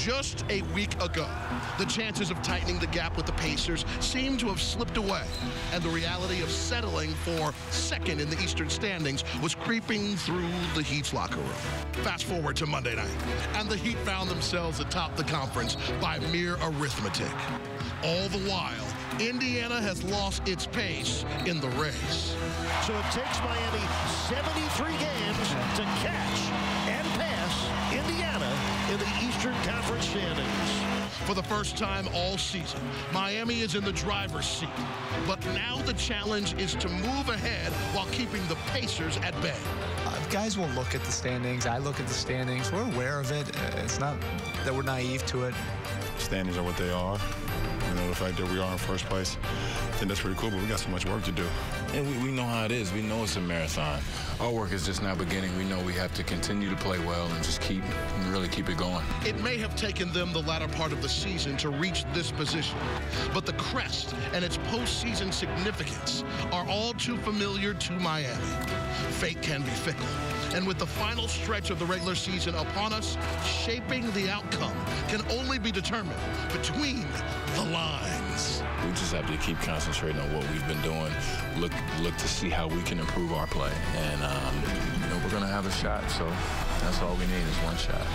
Just a week ago, the chances of tightening the gap with the Pacers seemed to have slipped away, and the reality of settling for second in the Eastern standings was creeping through the Heat's locker room. Fast forward to Monday night, and the Heat found themselves atop the conference by mere arithmetic. All the while, Indiana has lost its pace in the race. So it takes Miami 73 games to catch and pass Indiana in the Eastern Conference standings. For the first time all season, Miami is in the driver's seat. But now the challenge is to move ahead while keeping the Pacers at bay. Guys will look at the standings. I look at the standings. We're aware of it. It's not that we're naive to it. Standings are what they are. You know, the fact that we are in first place, I think that's pretty cool, but we got so much work to do. And we know how it is. We know it's a marathon. Our work is just now beginning. We know we have to continue to play well and just really keep it going. It may have taken them the latter part of the season to reach this position, but the crest and its postseason significance are all too familiar to Miami. Fate can be fickle, and with the final stretch of the regular season upon us, shaping the outcome can only be determined between the lines. We just have to keep concentrating on what we've been doing, look to see how we can improve our play, and you know, we're going to have a shot, so that's all we need is one shot.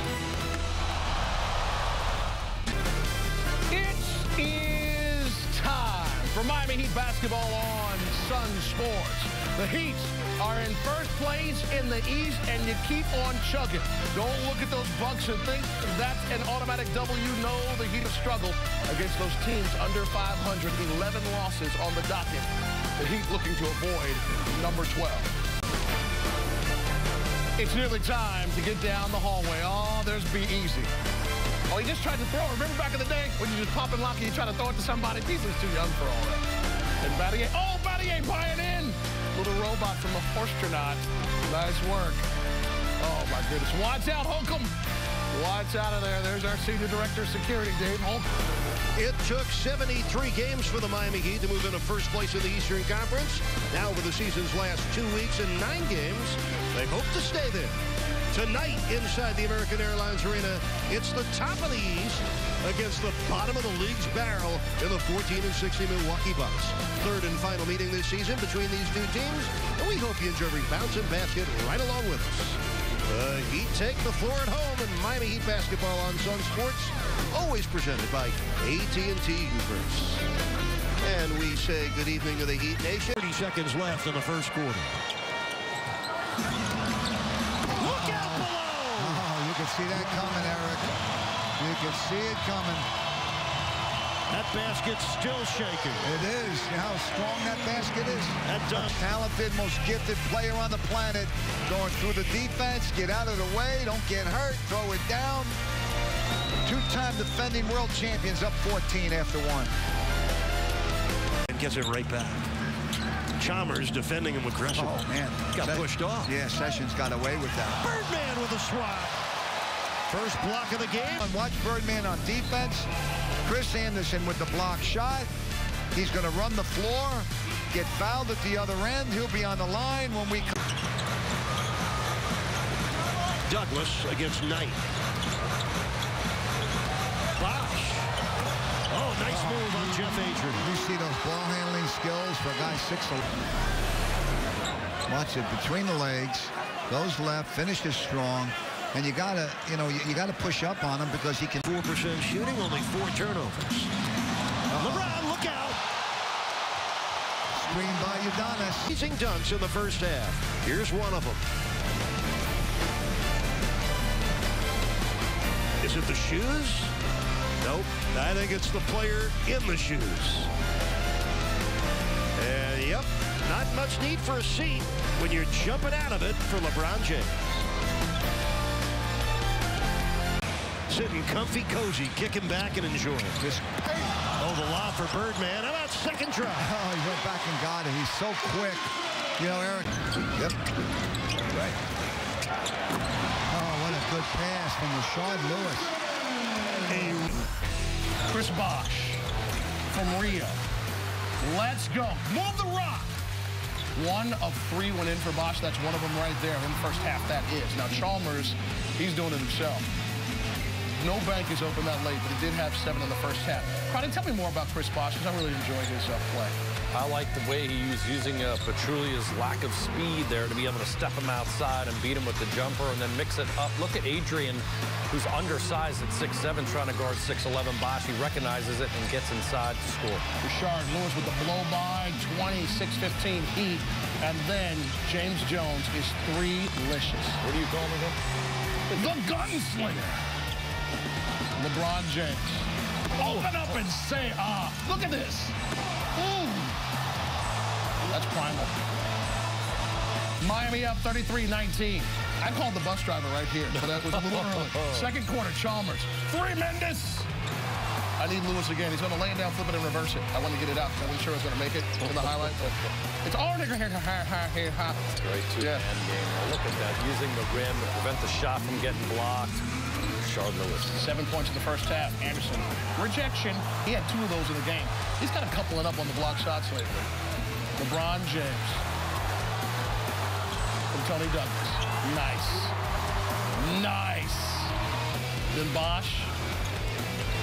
It is time for Miami Heat basketball on Sunsports. The Heat are in first place in the East, and you keep on chugging. Don't look at those Bucks and think that's an automatic W. No, the Heat have struggled against those teams under 500. 11 losses on the docket. The Heat looking to avoid number 12. It's nearly time to get down the hallway. Oh, there's Be Easy. Oh, he just tried to throw. Remember back in the day when you just pop and lock and you try to throw it to somebody? He's too young for all that. And Battier, oh, Battier buying in. Little robot from a astronaut. Nice work. Oh, my goodness. Watch out, Holcomb. Watch out of there. There's our senior director of security, Dave Holcomb. It took 73 games for the Miami Heat to move into first place in the Eastern Conference. Now, over the season's last 2 weeks and 9 games, they hope to stay there. Tonight, inside the American Airlines Arena, it's the top of the East against the bottom of the league's barrel in the 14-60 Milwaukee Bucks. Third and final meeting this season between these two teams, and we hope you enjoy every bounce and basket right along with us. The Heat take the floor at home, and Miami Heat basketball on Sunsports, always presented by AT&T Hoopers. And we say good evening to the Heat Nation. 30 seconds left in the first quarter. Look out below! Oh, you can see that coming, Eric. You can see it coming. That basket's still shaking. It is. You know how strong that basket is? That does. Talented, most gifted player on the planet. Going through the defense, get out of the way, don't get hurt, throw it down. Two-time defending world champions up 14 after one. And gets it right back. Chalmers defending him aggressively. Oh, man. Got pushed off. Yeah, Sessions got away with that. Birdman with a swat. First block of the game. Watch Birdman on defense. Chris Anderson with the block shot. He's going to run the floor, get fouled at the other end. He'll be on the line when we come. Douglas against Knight. Bosh. Oh, nice move on Jeff Adrian. You see those ball handling skills for a guy 6'11". Watch it between the legs, goes left, finishes strong. And you gotta, you gotta push up on him because he can. 4% shooting, only 4 turnovers. LeBron, look out! Screen by Udonis. Amazing dunks in the first half. Here's one of them. Is it the shoes? Nope. I think it's the player in the shoes. And yep, not much need for a seat when you're jumping out of it for LeBron James. Sitting comfy, cozy, kicking back and enjoying. Oh, the lob for Birdman. How about second try? Oh, he went back and got it. He's so quick. You know, Eric. Yep. Right. Oh, what a good pass from Rashard Lewis. Chris Bosh from Rio. Let's go. Move the rock. 1 of 3 went in for Bosh. That's one of them right there in the first half. That is. Now, Chalmers, he's doing it himself. No bank is open that late, but he did have 7 in the first half. Probably tell me more about Chris Bosh, because I really enjoyed his play. I like the way he was using Petrulia's lack of speed there to be able to step him outside and beat him with the jumper and then mix it up. Look at Adrian, who's undersized at 6'7", trying to guard 6'11". Bosh, he recognizes it and gets inside to score. Rashard Lewis with the blow-by, 26-15 Heat. And then James Jones is three-licious. What do you call him again? The gunslinger. LeBron James. Open up and say, look at this. Ooh. That's primal. Miami up 33-19. I called the bus driver right here, but that was a little early. Second quarter, Chalmers. Mendes. I need Lewis again. He's going to lay it down, flip it, and reverse it. I want to get it out because I wasn't sure I was going to make it in the highlight. It's all nigger here. Great two-man game. Now look at that, using the rim to prevent the shot from getting blocked. Rashard Lewis. 7 points in the first half. Anderson. Rejection. He had 2 of those in the game. He's got a couple up on the block shots lately. LeBron James. From Tony Douglas. Nice. Nice. Then Bosh.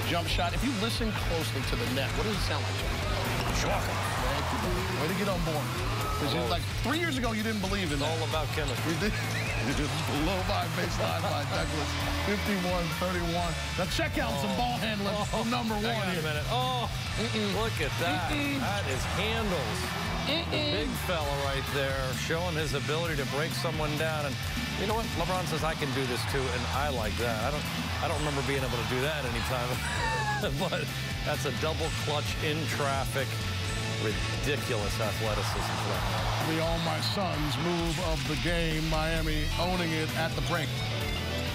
Jump shot. If you listen closely to the net, what does it sound like, Joe? Shocking. Thank you, buddy. Way to get on board. Because like 3 years ago, you didn't believe in that. All about chemistry. We did. Low by baseline by Douglas. 51-31. Now check out some ball handling from number 1 Hang on here. a minute. Oh, look at that. That is handles. The big fella right there showing his ability to break someone down. And you know what? LeBron says, I can do this too, and I like that. I don't remember being able to do that anytime. But that's a double clutch in traffic. Ridiculous athleticism for that man. The All My Sons move of the game. Miami owning it at the break.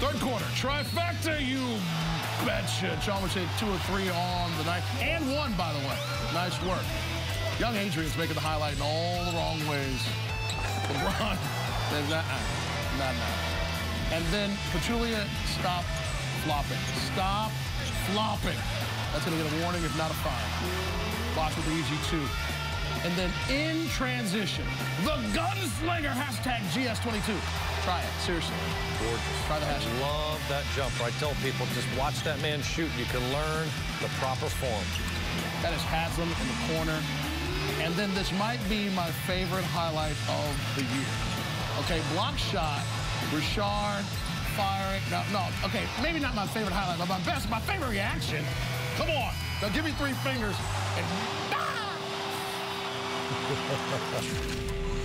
Third quarter, trifecta, you betcha. Chalmers hit 2 or 3 on the night, and 1, by the way. Nice work. Young Adrian's making the highlight in all the wrong ways. LeBron says, nah. And then Petrulia, stop flopping. Stop flopping. That's going to get a warning, if not a fine. Bosh with the easy 2. And then in transition, the gunslinger, hashtag GS22. Try it, seriously. Gorgeous. Try the hashtag. Love that jumper. I tell people, just watch that man shoot. You can learn the proper form. That is Haslam in the corner. And then this might be my favorite highlight of the year. Okay, block shot, Rashard firing. No, okay, maybe not my favorite highlight, but my favorite reaction. Come on, now give me 3 fingers and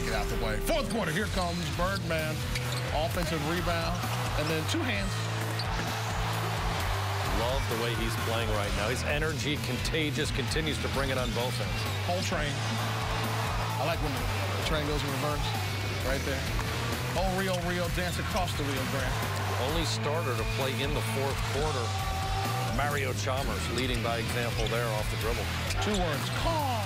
get out the way. Fourth quarter, here comes Birdman. Offensive rebound, and then 2 hands. Love the way he's playing right now. His energy, contagious, continues to bring it on both ends. Whole train. I like when the train goes in reverse. Right there. Oh, Rio, dance across the Rio Grande. Only starter to play in the fourth quarter. Mario Chalmers leading by example there off the dribble. 2 words. Call.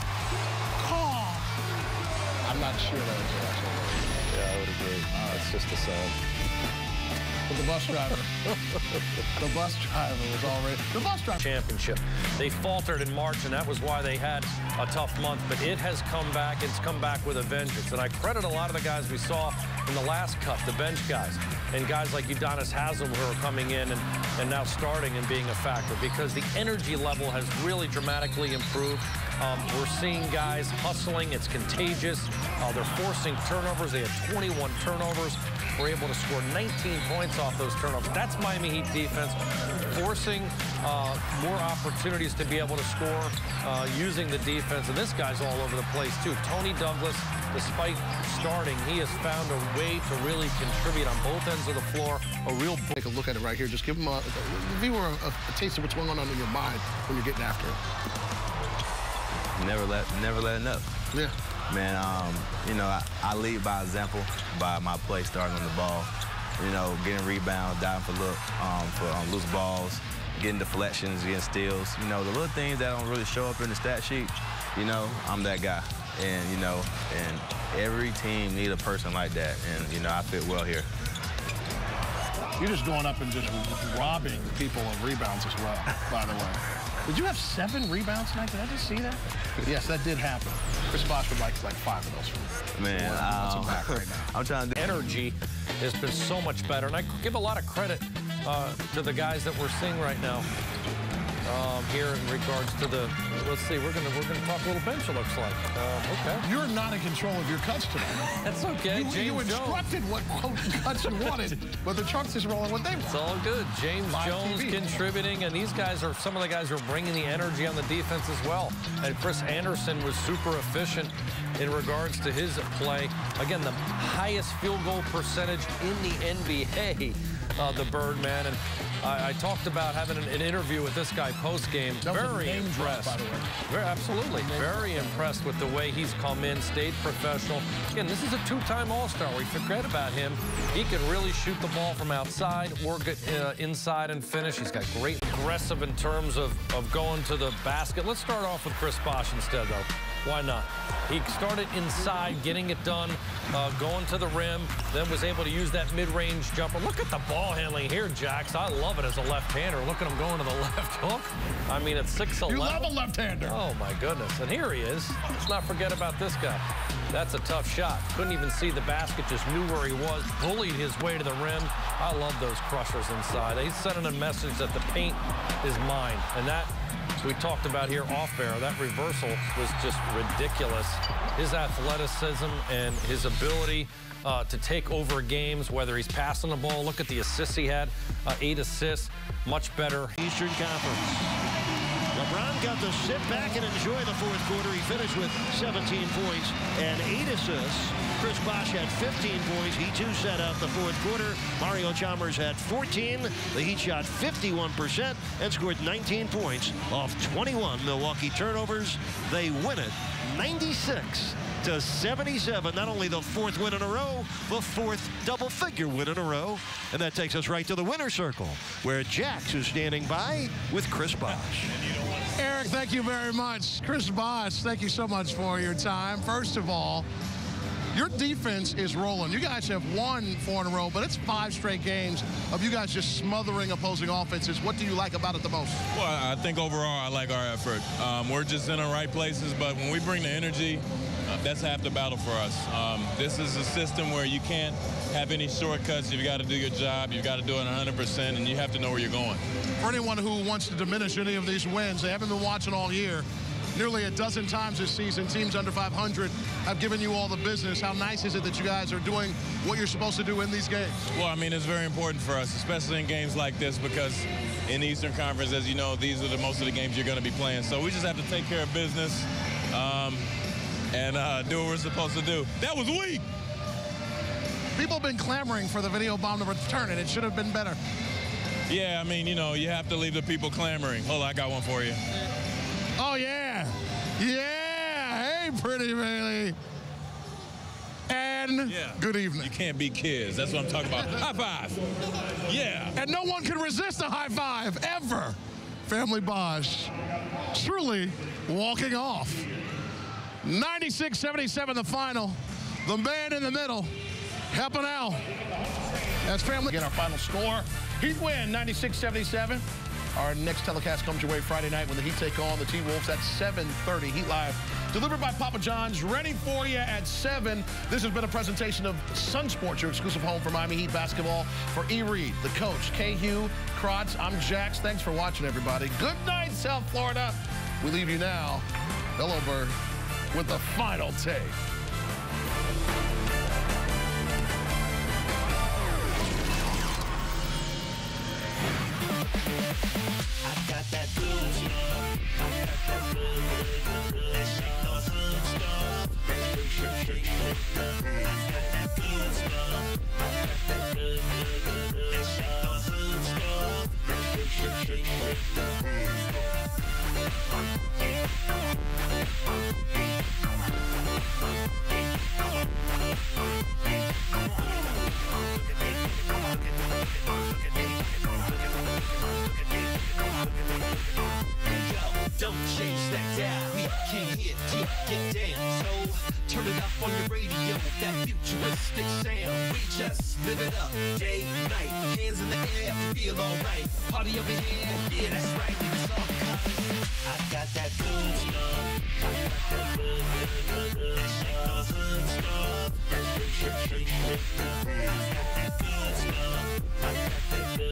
I'm not sure that was the actual word. Yeah, I would agree. It's just a sound. But the bus driver. The bus driver was already. The bus driver. Championship. They faltered in March, and that was why they had a tough month. But it has come back. It's come back with a vengeance. And I credit a lot of the guys we saw in the last cut, the bench guys, and guys like Udonis Haslem who are coming in and now starting and being a factor, because the energy level has really dramatically improved. We're seeing guys hustling. It's contagious. They're forcing turnovers. They had 21 turnovers. We're able to score 19 points off those turnovers. That's Miami Heat defense, forcing more opportunities to be able to score using the defense. And this guy's all over the place, too. Tony Douglas, despite starting, he has found a way to really contribute on both ends of the floor. Take a look at it right here. Just give him a viewer a taste of what's going on in your mind when you're getting after it. Never letting up. Yeah. Man, you know, I lead by example by my play starting on the ball. You know, getting rebounds, diving for loose balls, getting deflections, getting steals. You know, the little things that don't really show up in the stat sheet, you know, I'm that guy. And, you know, and every team need a person like that. And, you know, I fit well here. You're just going up and just robbing people of rebounds as well, by the way. Did you have 7 rebounds tonight? Did I just see that? Yes, that did happen. Chris Bosh would like 5 of those. Man, back right now. I'm trying to... Energy has been so much better, and I give a lot of credit to the guys that we're seeing right now. Here in regards to the, let's see, we're gonna talk a little bench, it looks like. Okay. You're not in control of your cuts tonight. That's okay. You instructed what cuts you wanted, but the trucks is rolling what they want. It's all good. James Live Jones TV. Contributing, and these guys are some of the guys who are bringing the energy on the defense as well. And Chris Anderson was super efficient in regards to his play. Again, the highest field goal percentage in the NBA, the Birdman. And I talked about having an interview with this guy post-game. Very impressed. By the way. Absolutely. Very impressed with the way he's come in, stayed professional. Again, this is a two-time All-Star. We forget about him. He can really shoot the ball from outside or get inside and finish. He's got great aggressive in terms of going to the basket. Let's start off with Chris Bosh instead, though. Why not? He started inside, getting it done, going to the rim, then was able to use that mid-range jumper. Look at the ball handling here, Jax. I love it as a left-hander. Look at him going to the left hook. I mean, at 6'11". You love a left-hander. Oh, my goodness. And here he is. Let's not forget about this guy. That's a tough shot. Couldn't even see the basket, just knew where he was, bullied his way to the rim. I love those crushers inside. He's sending a message that the paint is mine. And that, we talked about here off air, that reversal was just ridiculous. His athleticism and his ability to take over games, whether he's passing the ball. Look at the assists he had, 8 assists, much better. Eastern Conference. LeBron got to sit back and enjoy the fourth quarter. He finished with 17 points and 8 assists. Chris Bosh had 15 points. He too set out the fourth quarter. Mario Chalmers had 14. The Heat shot 51% and scored 19 points off 21 Milwaukee turnovers. They win it 96-77. Not only the 4th win in a row, the 4th double-figure win in a row. And that takes us right to the winner's circle, where Jax is standing by with Chris Bosh. Eric, thank you very much. Chris Bosh, thank you so much for your time. First of all, your defense is rolling. You guys have won 4 in a row, but it's 5 straight games of you guys just smothering opposing offenses. What do you like about it the most? Well, I think overall I like our effort. We're just in the right places, but when we bring the energy, that's half the battle for us. This is a system where you can't have any shortcuts. You've got to do your job. You've got to do it 100%, and you have to know where you're going. For anyone who wants to diminish any of these wins, they haven't been watching all year. Nearly a dozen times this season, teams under 500 have given you all the business. How nice is it that you guys are doing what you're supposed to do in these games? Well, I mean, it's very important for us, especially in games like this, because in the Eastern Conference, as you know, these are most of the games you're going to be playing. So we just have to take care of business and do what we're supposed to do. That was weak. People have been clamoring for the video bomb to return, and it should have been better. Yeah, I mean, you know, you have to leave the people clamoring. Hold on, I got one for you. Oh, yeah. Yeah. Hey, pretty Bailey. And good evening. You can't beat kids. That's what I'm talking about. High five. Yeah. And no one can resist a high five, ever. Family Bosh truly walking off. 96-77 the final. The man in the middle helping out. That's family. Again, our final score. Heat win, 96-77. Our next telecast comes your way Friday night when the Heat take on the T-Wolves at 7:30. Heat Live, delivered by Papa John's, ready for you at 7. This has been a presentation of Sunsports, your exclusive home for Miami Heat basketball. For E. Reed, the coach, K. Hugh, Krotz, I'm Jax. Thanks for watching, everybody. Good night, South Florida. We leave you now, Hello Bird, with the final take. Don't change that dial, we can't hit, get down. So turn it up on your radio, that futuristic sound. We just live it up, day, night, hands in the air, feel alright. Party over here, yeah, that's right, it's all cause I got that good stuff. I got that good, good, good, that shake those hood stuff. That shake, shake, shake, shake. I got that good stuff. I got that good.